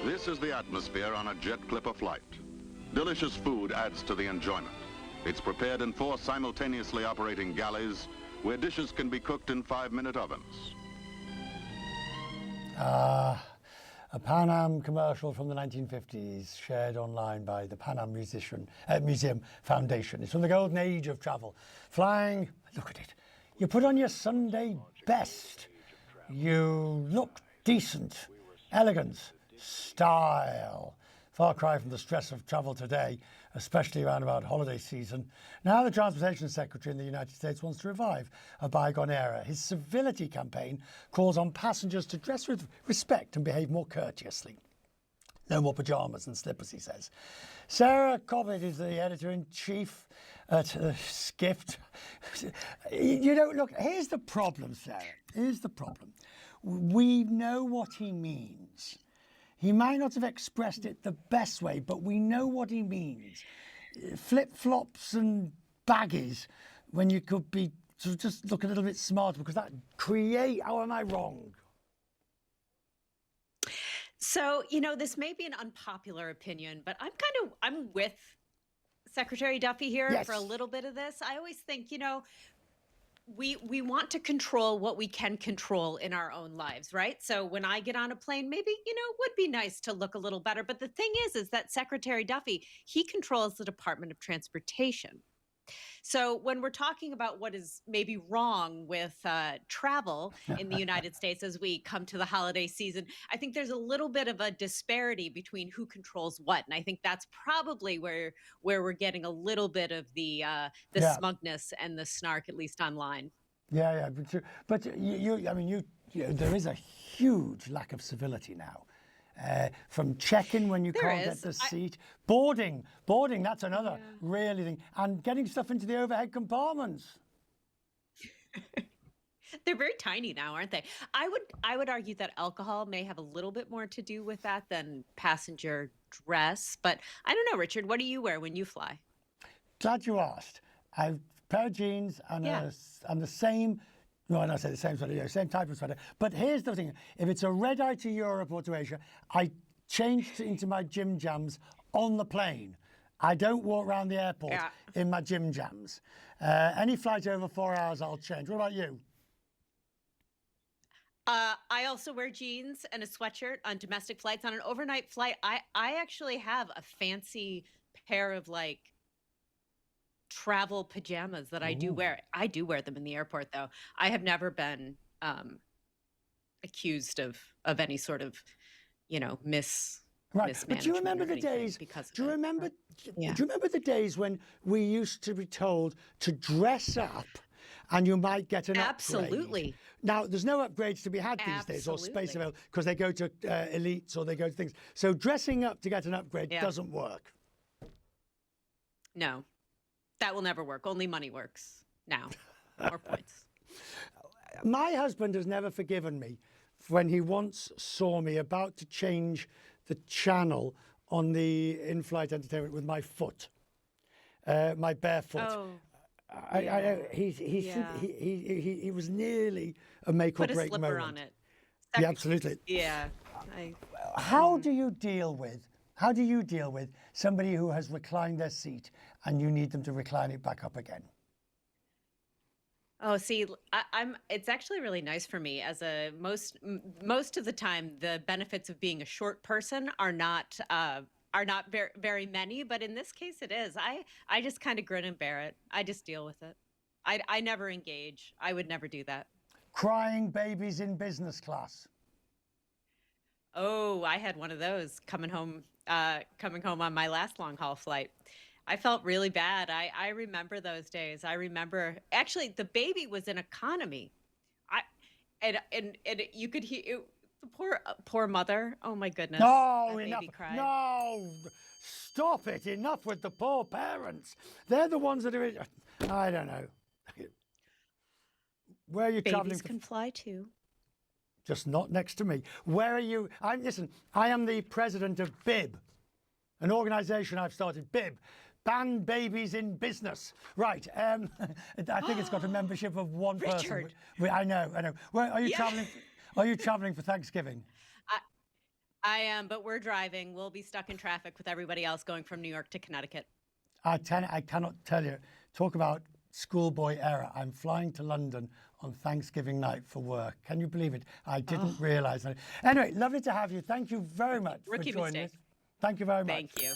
This is the atmosphere on a jet clipper flight. Delicious food adds to the enjoyment. It's prepared in 4 simultaneously operating galleys where dishes can be cooked in 5-minute ovens. A Pan Am commercial from the 1950s, shared online by the Pan Am Museum Foundation. It's from the golden age of travel. Flying, look at it. You put on your Sunday best. You look decent, elegance, style. Far cry from the stress of travel today, especially around about holiday season. Now the Transportation Secretary in the United States wants to revive a bygone era. His Civility campaign calls on passengers to dress with respect and behave more courteously. No more pyjamas and slippers, he says. Sarah Kopit is the editor-in-chief at Skift. You know, look, here's the problem, Sarah. Here's the problem. We know what he means. He might not have expressed it the best way, but we know what he means. Flip-flops and baggies, when you could be sort of just look a little bit smarter, because that how am I wrong? So, you know, this may be an unpopular opinion, but I'm with Secretary Duffy here for a little bit of this. I always think, you know, we want to control what we can control in our own lives, right? So when I get on a plane, maybe, you know, it would be nice to look a little better. But the thing is that Secretary Duffy, he controls the Department of Transportation. So when we're talking about what is maybe wrong with travel in the United States as we come to the holiday season, I think there's a little bit of a disparity between who controls what. And I think that's probably where we're getting a little bit of the smugness and the snark, at least online. Yeah, but there is a huge lack of civility now. From check-in when you can't get the seat, boarding, that's another really thing, and getting stuff into the overhead compartments. They're very tiny now, aren't they? I would argue that alcohol may have a little bit more to do with that than passenger dress, but I don't know, Richard, what do you wear when you fly? Glad you asked. I've a pair of jeans and the same. No, I say the same sweater, same type of sweater. But here's the thing. If it's a red eye to Europe or to Asia, I change into my gym jams on the plane. I don't walk around the airport in my gym jams. Any flight over 4 hours, I'll change. What about you? I also wear jeans and a sweatshirt on domestic flights. On an overnight flight, I actually have a fancy pair of like travel pajamas that I do wear. I do wear them in the airport, though. I have never been accused of any sort of, you know, mismanagement. But do you remember the days? Do you remember the days when we used to be told to dress up, and you might get an upgrade? Absolutely. Now, there's no upgrades to be had these days, or space available, because they go to elites or they go to things. So dressing up to get an upgrade doesn't work. No. That will never work. Only money works now. More points. My husband has never forgiven me when he once saw me about to change the channel on the in-flight entertainment with my foot, my bare foot. Oh. He was nearly a make or break moment. Put a slipper on it. Yeah, absolutely. Yeah. How do you deal with somebody who has reclined their seat and you need them to recline it back up again? Oh, see, it's actually really nice for me most of the time, the benefits of being a short person are not very, very many, but in this case it is. I just kind of grin and bear it. I just deal with it. I never engage. I would never do that. Crying babies in business class. Oh, I had one of those coming home on my last long haul flight. I felt really bad. I remember those days. I remember actually the baby was in economy. And you could hear it, the poor mother. Oh my goodness. No, that enough. Baby cried. No, stop it. Enough with the poor parents. They're the ones that are. I don't know. Where are you traveling? Babies can fly too. Just not next to me. Where are you? Listen, I am the president of BIB, an organization I've started, BIB. Ban babies in business. Right. I think it's got a membership of one Richard. person. I know. Where are you traveling? Are you traveling for Thanksgiving? I am, but we're driving. We'll be stuck in traffic with everybody else going from New York to Connecticut. I cannot tell you. Talk about schoolboy error. I'm flying to London on Thanksgiving night for work. Can you believe it? I didn't realize that. Anyway, lovely to have you. Thank you very much for joining us. Thank you very much. Thank you.